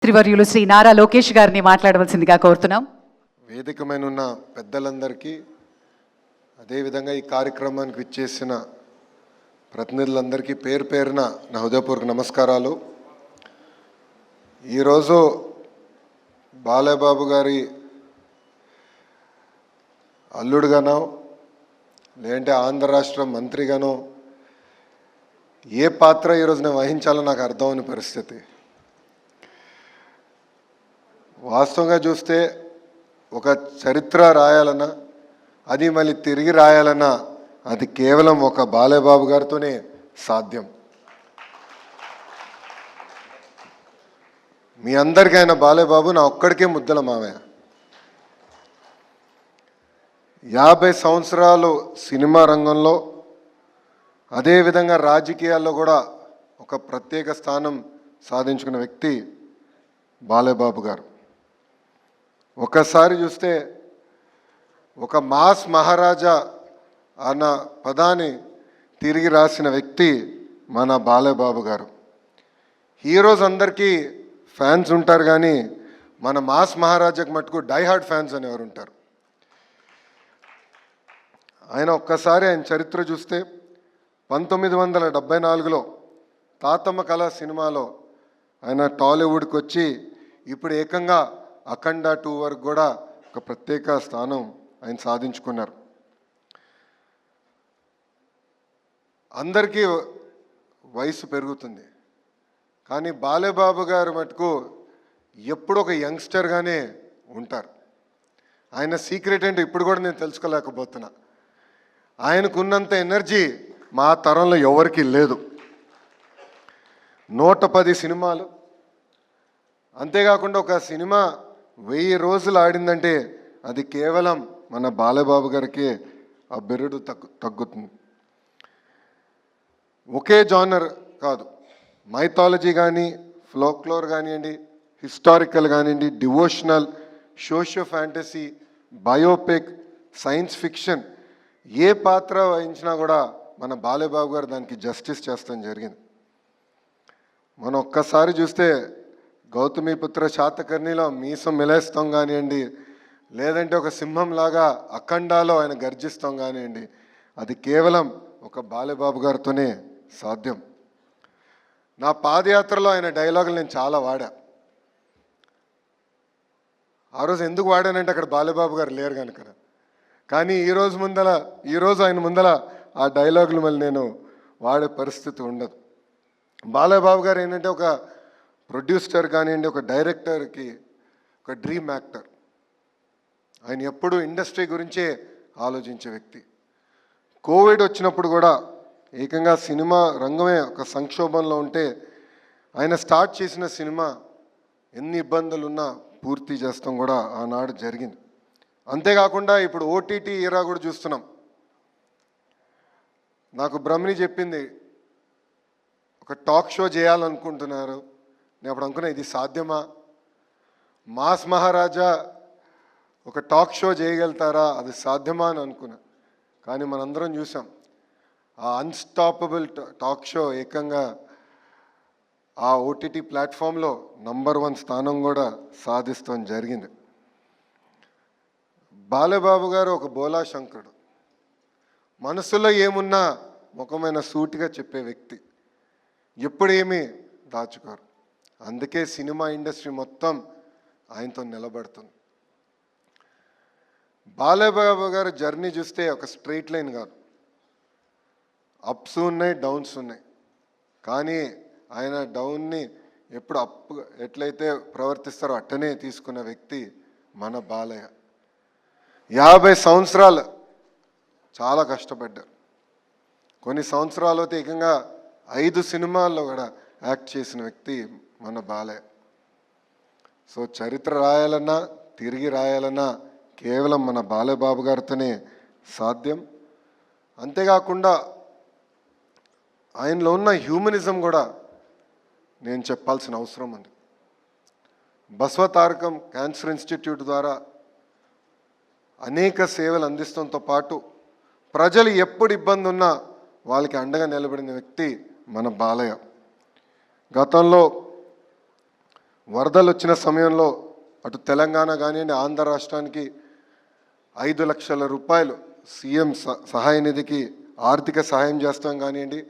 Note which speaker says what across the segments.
Speaker 1: త్రివర్యులు శ్రీ నారా లోకేష్ గారిని మాట్లాడవలసిందిగా కోరుతున్నాం.
Speaker 2: వేదికమైన ఉన్న పెద్దలందరికీ, అదేవిధంగా ఈ కార్యక్రమానికి విచ్చేసిన ప్రతినిధులందరికీ పేరు పేరున నా హృదయపూర్వక నమస్కారాలు. ఈరోజు బాలయ్యబాబు గారి అల్లుడుగానో లేదంటే ఆంధ్ర రాష్ట్ర మంత్రిగానో ఏ పాత్ర ఈరోజు నేను వహించాలో నాకు అర్థమని పరిస్థితి. వాస్తవంగా చూస్తే ఒక చరిత్ర రాయాలన్నా, అది మళ్ళీ తిరిగి రాయాలన్నా అది కేవలం ఒక బాలయ్యబాబు గారితోనే సాధ్యం. మీ అందరికీ ఆయన బాలయ్యబాబు నా ఒక్కడికే ముద్దల మావయ్య. 50 సంవత్సరాలు సినిమా రంగంలో, అదేవిధంగా రాజకీయాల్లో కూడా ఒక ప్రత్యేక స్థానం సాధించుకున్న వ్యక్తి బాలయ్యబాబు గారు. ఒకసారి చూస్తే ఒక మాస్ మహారాజా అన్న పదాన్ని తిరిగి రాసిన వ్యక్తి మన బాలయ్యబాబు గారు. హీరోస్ అందరికీ ఫ్యాన్స్ ఉంటారు, కానీ మన మాస్ మహారాజాకి మటుకు డైహార్డ్ ఫ్యాన్స్ అనేవారు ఉంటారు. ఆయన ఒక్కసారి ఆయన చరిత్ర చూస్తే 1974లో తాతమ్మ కళ సినిమాలో ఆయన టాలీవుడ్కి వచ్చి ఇప్పుడు ఏకంగా అఖండ 2 వరకు కూడా ఒక ప్రత్యేక స్థానం ఆయన సాధించుకున్నారు. అందరికీ వయసు పెరుగుతుంది, కానీ బాలయ్యబాబు గారు మటుకు ఎప్పుడు ఒక యంగ్స్టర్గానే ఉంటారు. ఆయన సీక్రెట్ ఏంటో ఇప్పుడు కూడా నేను తెలుసుకోలేకపోతున్నా. ఆయనకున్నంత ఎనర్జీ మా తరంలో ఎవరికీ లేదు. 110 సినిమాలు, అంతేకాకుండా ఒక సినిమా 1000 రోజులు ఆడిందంటే అది కేవలం మన బాలయ్యబాబు గారికి ఆ బిరుడు తగ్గుతుంది. ఒకే జానర్ కాదు, మైథాలజీ కానీ, ఫ్లోక్లోర్ కానివ్వండి, హిస్టారికల్ కానివ్వండి, devotional, socio fantasy, biopic, science fiction, ఏ పాత్ర వహించినా కూడా మన బాలయ్యబాబు గారు దానికి జస్టిస్ చేస్తాం జరిగింది. మనం ఒక్కసారి చూస్తే గౌతమిపుత్ర శాతకర్ణిలో మీసం మిలేస్తాం కానివ్వండి, లేదంటే ఒక సింహంలాగా అఖండాలో ఆయన గర్జిస్తాం కానివ్వండి, అది కేవలం ఒక బాలయ్యబాబు గారితోనే సాధ్యం. నా పాదయాత్రలో ఆయన డైలాగులు నేను చాలా వాడా. ఆ రోజు ఎందుకు వాడానంటే అక్కడ బాలయ్యబాబు గారు లేరు కనుక. కానీ ఈరోజు ఆయన ముందల ఆ డైలాగులు మళ్ళీ నేను వాడే పరిస్థితి ఉండదు. బాలయ్యబాబు గారు ఏంటంటే ఒక ప్రొడ్యూసర్ కానివ్వండి, ఒక డైరెక్టర్కి ఒక డ్రీమ్ యాక్టర్. ఆయన ఎప్పుడు ఇండస్ట్రీ గురించే ఆలోచించే వ్యక్తి. కోవిడ్ వచ్చినప్పుడు కూడా ఏకంగా సినిమా రంగమే ఒక సంక్షోభంలో ఉంటే ఆయన స్టార్ట్ చేసిన సినిమా ఎన్ని ఇబ్బందులున్నా పూర్తి చేస్తాం కూడా ఆనాడు జరిగింది. అంతేకాకుండా ఇప్పుడు ఓటీటీ ఈరా కూడా చూస్తున్నాం. నాకు బ్రహ్మిణి చెప్పింది, ఒక టాక్ షో చేయాలనుకుంటున్నారు. నేను అప్పుడు అనుకున్నా, ఇది సాధ్యమా? మాస్ మహారాజా ఒక టాక్ షో చేయగలుగుతారా? అది సాధ్యమా అని అనుకున్నా. కానీ మనందరం చూసాం, ఆ అన్స్టాపబుల్ టాక్ షో ఏకంగా ఆ ఓటీటీ ప్లాట్ఫామ్లో నంబర్ 1 స్థానం కూడా సాధిస్తాం జరిగింది. బాలయ్యబాబు గారు ఒక బోలా శంకరుడు. మనసులో ఏమున్నా ముఖమైన సూటిగా చెప్పే వ్యక్తి, ఎప్పుడేమీ దాచుకోరు. అందుకే సినిమా ఇండస్ట్రీ మొత్తం ఆయనతో నిలబడుతుంది. బాలయ్యబాబు గారు జర్నీ చూస్తే ఒక స్ట్రైట్ లైన్ కాదు, అప్స్ ఉన్నాయి, డౌన్స్ ఉన్నాయి. కానీ ఆయన డౌన్ని ఎప్పుడు అప్ ఎట్లయితే ప్రవర్తిస్తారో అట్టనే తీసుకున్న వ్యక్తి మన బాలయ్య. 50 సంవత్సరాలు చాలా కష్టపడ్డారు. కొన్ని సంవత్సరాలు అయితే ఏకంగా 5 సినిమాల్లో కూడా యాక్ట్ చేసిన వ్యక్తి మన బాలయ్య. సో చరిత్ర రాయాలన్నా, తిరిగి రాయాలన్నా కేవలం మన బాలయ్యబాబు గారితోనే సాధ్యం. అంతేకాకుండా ఆయనలో ఉన్న హ్యూమనిజం కూడా నేను చెప్పాల్సిన అవసరం ఉంది. బసవతారకం క్యాన్సర్ ఇన్స్టిట్యూట్ ద్వారా అనేక సేవలు అందించడంతో పాటు ప్రజలు ఎప్పుడు ఇబ్బంది ఉన్నా వాళ్ళకి అండగా నిలబడిన వ్యక్తి మన బాలయ్య. గతంలో వరదలు వచ్చిన సమయంలో అటు తెలంగాణ కానివ్వండి, ఆంధ్ర రాష్ట్రానికి 5 లక్షల రూపాయలు సీఎం సహాయ నిధికి ఆర్థిక సహాయం చేస్తాం కానివ్వండి,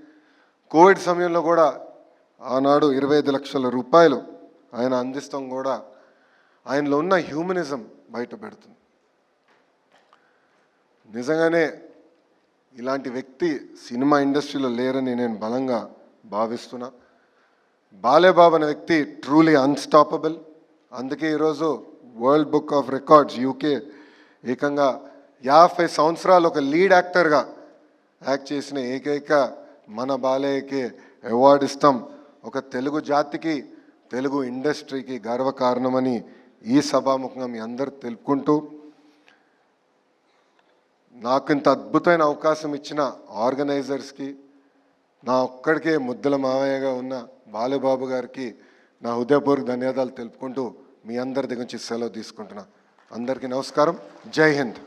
Speaker 2: కోవిడ్ సమయంలో కూడా ఆనాడు 25 లక్షల రూపాయలు ఆయన అందిస్తాం కూడా ఆయనలో ఉన్న హ్యూమనిజం బయట పెడుతుంది. నిజంగానే ఇలాంటి వ్యక్తి సినిమా ఇండస్ట్రీలో లేరని నేను బలంగా భావిస్తున్నా. బాలేబాబు అనే వ్యక్తి ట్రూలీ అన్స్టాపబుల్. అందుకే ఈరోజు world book of records UK ఏకంగా 50 సంవత్సరాలు ఒక లీడ్ యాక్టర్గా యాక్ట్ చేసిన ఏకైక మన బాలయ్యకి అవార్డు ఇస్తాం. ఒక తెలుగు జాతికి, తెలుగు ఇండస్ట్రీకి గర్వకారణమని ఈ సభాముఖంగా మీ అందరు తెలుపుకుంటూ, నాకు ఇంత అద్భుతమైన అవకాశం ఇచ్చిన ఆర్గనైజర్స్కి, నా ఒక్కడికే ముద్దల మావయ్యగా ఉన్న బాలబాబు గారికి నా హృదయపూర్వక ధన్యవాదాలు తెలుపుకుంటూ మీ అందరి దగ్గర నుంచి సెలవు తీసుకుంటున్నా. అందరికీ నమస్కారం. జై హింద్.